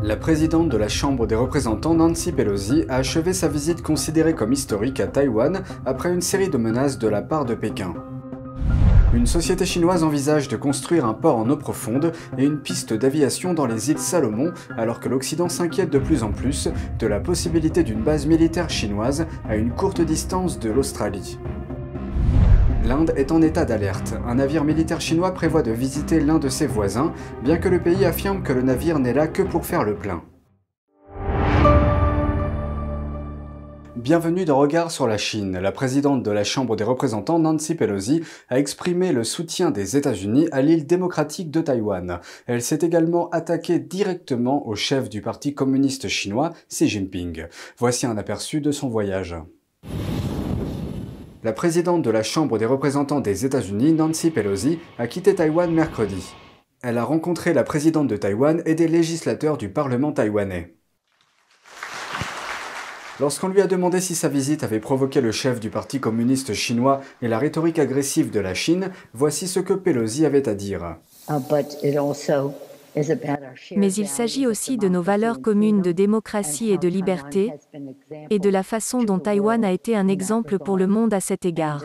La présidente de la Chambre des représentants, Nancy Pelosi, a achevé sa visite considérée comme historique à Taïwan après une série de menaces de la part de Pékin. Une société chinoise envisage de construire un port en eau profonde et une piste d'aviation dans les îles Salomon, alors que l'Occident s'inquiète de plus en plus de la possibilité d'une base militaire chinoise à une courte distance de l'Australie. L'Inde est en état d'alerte. Un navire militaire chinois prévoit de visiter l'un de ses voisins, bien que le pays affirme que le navire n'est là que pour faire le plein. Bienvenue dans Regard sur la Chine. La présidente de la Chambre des représentants, Nancy Pelosi, a exprimé le soutien des États-Unis à l'île démocratique de Taïwan. Elle s'est également attaquée directement au chef du Parti communiste chinois, Xi Jinping. Voici un aperçu de son voyage. La présidente de la Chambre des représentants des États-Unis, Nancy Pelosi, a quitté Taïwan mercredi. Elle a rencontré la présidente de Taïwan et des législateurs du Parlement taïwanais. Lorsqu'on lui a demandé si sa visite avait provoqué le chef du Parti communiste chinois et la rhétorique agressive de la Chine, voici ce que Pelosi avait à dire. Mais il s'agit aussi de nos valeurs communes de démocratie et de liberté, et de la façon dont Taïwan a été un exemple pour le monde à cet égard.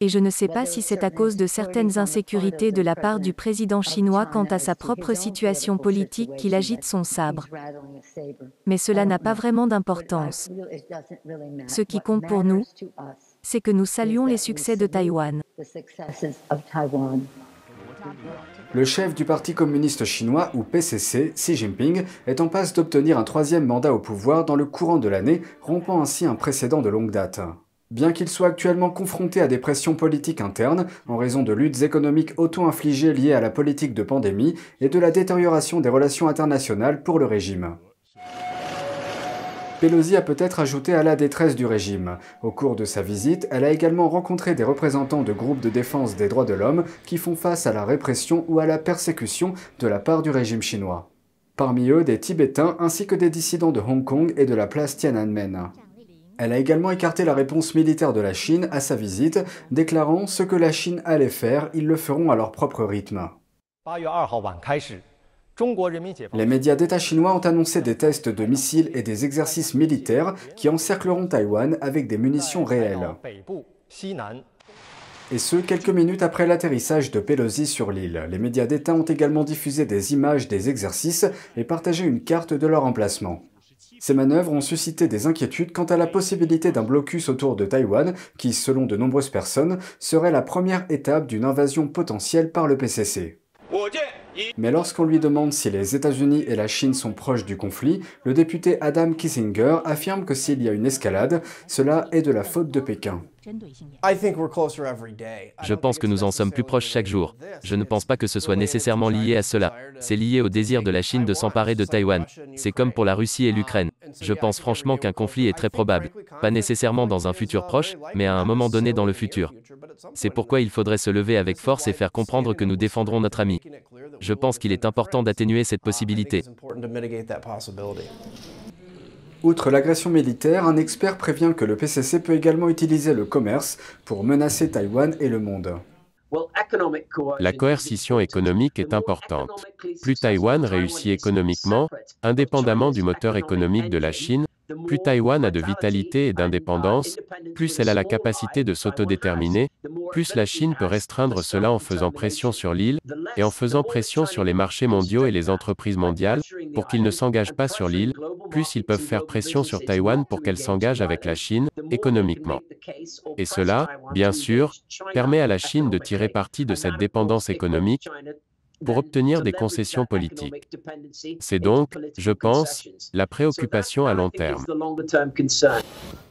Et je ne sais pas si c'est à cause de certaines insécurités de la part du président chinois quant à sa propre situation politique qu'il agite son sabre. Mais cela n'a pas vraiment d'importance. Ce qui compte pour nous, c'est que nous saluons les succès de Taïwan. Le chef du Parti communiste chinois, ou PCC, Xi Jinping, est en passe d'obtenir un troisième mandat au pouvoir dans le courant de l'année, rompant ainsi un précédent de longue date. Bien qu'il soit actuellement confronté à des pressions politiques internes, en raison de luttes économiques auto-infligées liées à la politique de pandémie et de la détérioration des relations internationales pour le régime. Pelosi a peut-être ajouté à la détresse du régime. Au cours de sa visite, elle a également rencontré des représentants de groupes de défense des droits de l'homme qui font face à la répression ou à la persécution de la part du régime chinois. Parmi eux, des Tibétains ainsi que des dissidents de Hong Kong et de la place Tiananmen. Elle a également écarté la réponse militaire de la Chine à sa visite, déclarant « ce que la Chine allait faire, ils le feront à leur propre rythme ». Les médias d'État chinois ont annoncé des tests de missiles et des exercices militaires qui encercleront Taïwan avec des munitions réelles. Et ce, quelques minutes après l'atterrissage de Pelosi sur l'île. Les médias d'État ont également diffusé des images des exercices et partagé une carte de leur emplacement. Ces manœuvres ont suscité des inquiétudes quant à la possibilité d'un blocus autour de Taïwan qui, selon de nombreuses personnes, serait la première étape d'une invasion potentielle par le PCC. Mais lorsqu'on lui demande si les États-Unis et la Chine sont proches du conflit, le député Adam Kinzinger affirme que s'il y a une escalade, cela est de la faute de Pékin. Je pense que nous en sommes plus proches chaque jour. Je ne pense pas que ce soit nécessairement lié à cela. C'est lié au désir de la Chine de s'emparer de Taïwan. C'est comme pour la Russie et l'Ukraine. Je pense franchement qu'un conflit est très probable. Pas nécessairement dans un futur proche, mais à un moment donné dans le futur. C'est pourquoi il faudrait se lever avec force et faire comprendre que nous défendrons notre ami. Je pense qu'il est important d'atténuer cette possibilité. Outre l'agression militaire, un expert prévient que le PCC peut également utiliser le commerce pour menacer Taïwan et le monde. La coercition économique est importante. Plus Taïwan réussit économiquement, indépendamment du moteur économique de la Chine, plus Taïwan a de vitalité et d'indépendance, plus elle a la capacité de s'autodéterminer, plus la Chine peut restreindre cela en faisant pression sur l'île, et en faisant pression sur les marchés mondiaux et les entreprises mondiales, pour qu'ils ne s'engagent pas sur l'île, plus ils peuvent faire pression sur Taïwan pour qu'elle s'engage avec la Chine, économiquement. Et cela, bien sûr, permet à la Chine de tirer parti de cette dépendance économique pour obtenir des concessions politiques. C'est donc, je pense, la préoccupation à long terme.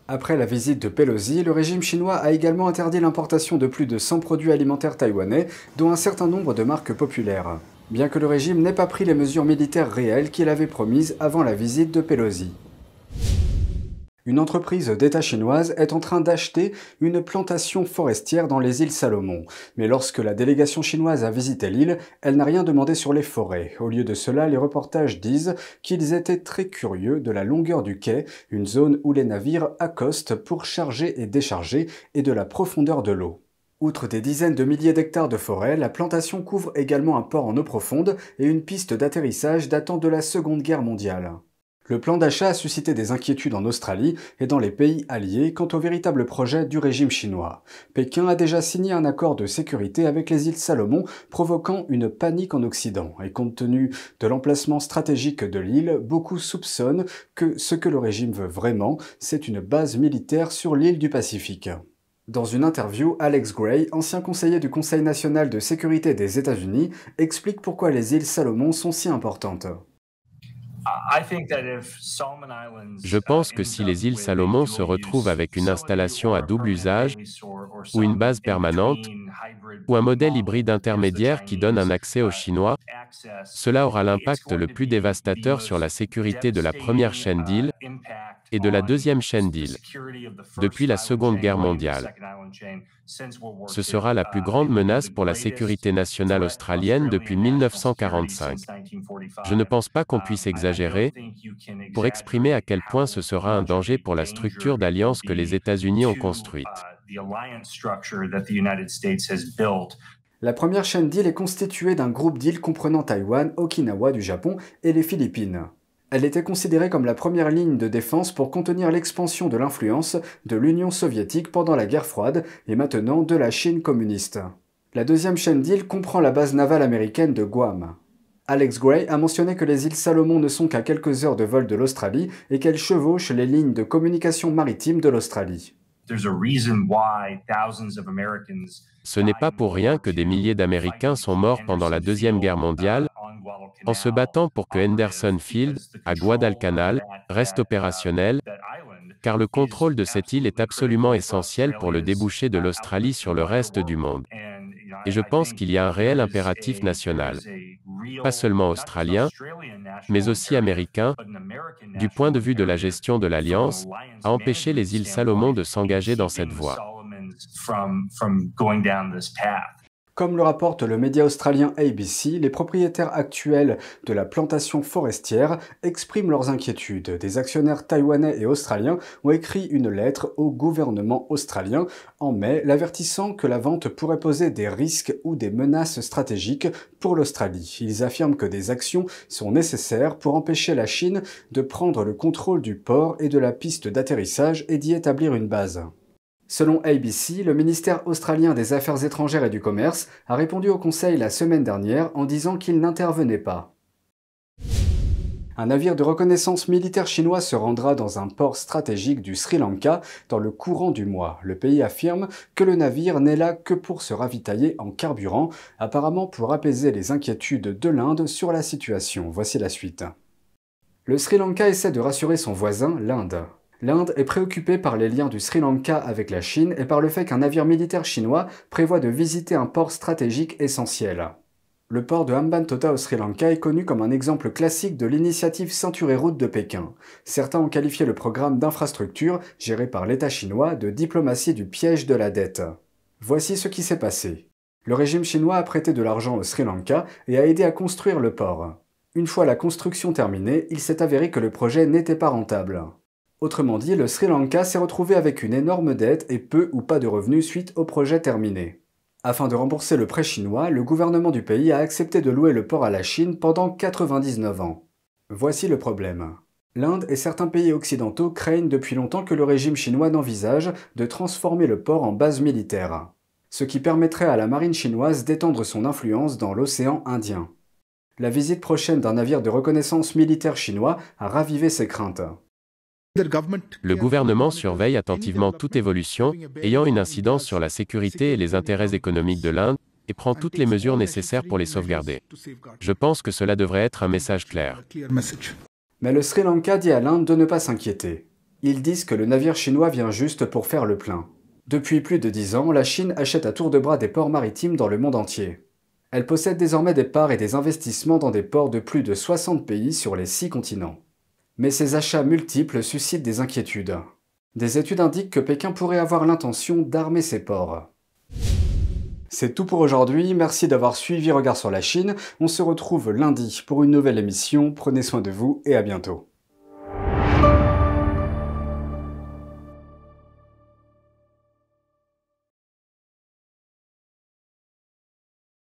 Après la visite de Pelosi, le régime chinois a également interdit l'importation de plus de 100 produits alimentaires taïwanais, dont un certain nombre de marques populaires. Bien que le régime n'ait pas pris les mesures militaires réelles qu'il avait promises avant la visite de Pelosi. Une entreprise d'État chinoise est en train d'acheter une plantation forestière dans les îles Salomon. Mais lorsque la délégation chinoise a visité l'île, elle n'a rien demandé sur les forêts. Au lieu de cela, les reportages disent qu'ils étaient très curieux de la longueur du quai, une zone où les navires accostent pour charger et décharger, et de la profondeur de l'eau. Outre des dizaines de milliers d'hectares de forêt, la plantation couvre également un port en eau profonde et une piste d'atterrissage datant de la Seconde Guerre mondiale. Le plan d'achat a suscité des inquiétudes en Australie et dans les pays alliés quant au véritable projet du régime chinois. Pékin a déjà signé un accord de sécurité avec les îles Salomon, provoquant une panique en Occident. Et compte tenu de l'emplacement stratégique de l'île, beaucoup soupçonnent que ce que le régime veut vraiment, c'est une base militaire sur l'île du Pacifique. Dans une interview, Alex Gray, ancien conseiller du Conseil national de sécurité des États-Unis, explique pourquoi les îles Salomon sont si importantes. Je pense que si les îles Salomon se retrouvent avec une installation à double usage, ou une base permanente, ou un modèle hybride intermédiaire qui donne un accès aux Chinois, cela aura l'impact le plus dévastateur sur la sécurité de la première chaîne d'îles et de la deuxième chaîne d'îles depuis la Seconde Guerre mondiale. Ce sera la plus grande menace pour la sécurité nationale australienne depuis 1945. Je ne pense pas qu'on puisse exagérer pour exprimer à quel point ce sera un danger pour la structure d'alliance que les États-Unis ont construite. La première chaîne d'îles est constituée d'un groupe d'îles comprenant Taïwan, Okinawa du Japon et les Philippines. Elle était considérée comme la première ligne de défense pour contenir l'expansion de l'influence de l'Union soviétique pendant la guerre froide et maintenant de la Chine communiste. La deuxième chaîne d'îles comprend la base navale américaine de Guam. Alex Gray a mentionné que les îles Salomon ne sont qu'à quelques heures de vol de l'Australie et qu'elles chevauchent les lignes de communication maritime de l'Australie. Ce n'est pas pour rien que des milliers d'Américains sont morts pendant la Deuxième Guerre mondiale en se battant pour que Henderson Field, à Guadalcanal, reste opérationnel, car le contrôle de cette île est absolument essentiel pour le débouché de l'Australie sur le reste du monde. Et je pense qu'il y a un réel impératif national, pas seulement australien, mais aussi américain, du point de vue de la gestion de l'Alliance, à empêcher les îles Salomon de s'engager dans cette voie. Comme le rapporte le média australien ABC, les propriétaires actuels de la plantation forestière expriment leurs inquiétudes. Des actionnaires taïwanais et australiens ont écrit une lettre au gouvernement australien en mai, l'avertissant que la vente pourrait poser des risques ou des menaces stratégiques pour l'Australie. Ils affirment que des actions sont nécessaires pour empêcher la Chine de prendre le contrôle du port et de la piste d'atterrissage et d'y établir une base. Selon ABC, le ministère australien des Affaires étrangères et du Commerce a répondu au Conseil la semaine dernière en disant qu'il n'intervenait pas. Un navire de reconnaissance militaire chinois se rendra dans un port stratégique du Sri Lanka dans le courant du mois. Le pays affirme que le navire n'est là que pour se ravitailler en carburant, apparemment pour apaiser les inquiétudes de l'Inde sur la situation. Voici la suite. Le Sri Lanka essaie de rassurer son voisin, l'Inde. L'Inde est préoccupée par les liens du Sri Lanka avec la Chine et par le fait qu'un navire militaire chinois prévoit de visiter un port stratégique essentiel. Le port de Hambantota au Sri Lanka est connu comme un exemple classique de l'initiative Ceinture et Route de Pékin. Certains ont qualifié le programme d'infrastructure, géré par l'État chinois, de diplomatie du piège de la dette. Voici ce qui s'est passé. Le régime chinois a prêté de l'argent au Sri Lanka et a aidé à construire le port. Une fois la construction terminée, il s'est avéré que le projet n'était pas rentable. Autrement dit, le Sri Lanka s'est retrouvé avec une énorme dette et peu ou pas de revenus suite au projet terminé. Afin de rembourser le prêt chinois, le gouvernement du pays a accepté de louer le port à la Chine pendant 99 ans. Voici le problème. L'Inde et certains pays occidentaux craignent depuis longtemps que le régime chinois n'envisage de transformer le port en base militaire, ce qui permettrait à la marine chinoise d'étendre son influence dans l'océan Indien. La visite prochaine d'un navire de reconnaissance militaire chinois a ravivé ces craintes. Le gouvernement surveille attentivement toute évolution ayant une incidence sur la sécurité et les intérêts économiques de l'Inde et prend toutes les mesures nécessaires pour les sauvegarder. Je pense que cela devrait être un message clair. Mais le Sri Lanka dit à l'Inde de ne pas s'inquiéter. Ils disent que le navire chinois vient juste pour faire le plein. Depuis plus de 10 ans, la Chine achète à tour de bras des ports maritimes dans le monde entier. Elle possède désormais des parts et des investissements dans des ports de plus de 60 pays sur les 6 continents. Mais ces achats multiples suscitent des inquiétudes. Des études indiquent que Pékin pourrait avoir l'intention d'armer ses ports. C'est tout pour aujourd'hui, merci d'avoir suivi Regard sur la Chine. On se retrouve lundi pour une nouvelle émission, prenez soin de vous et à bientôt.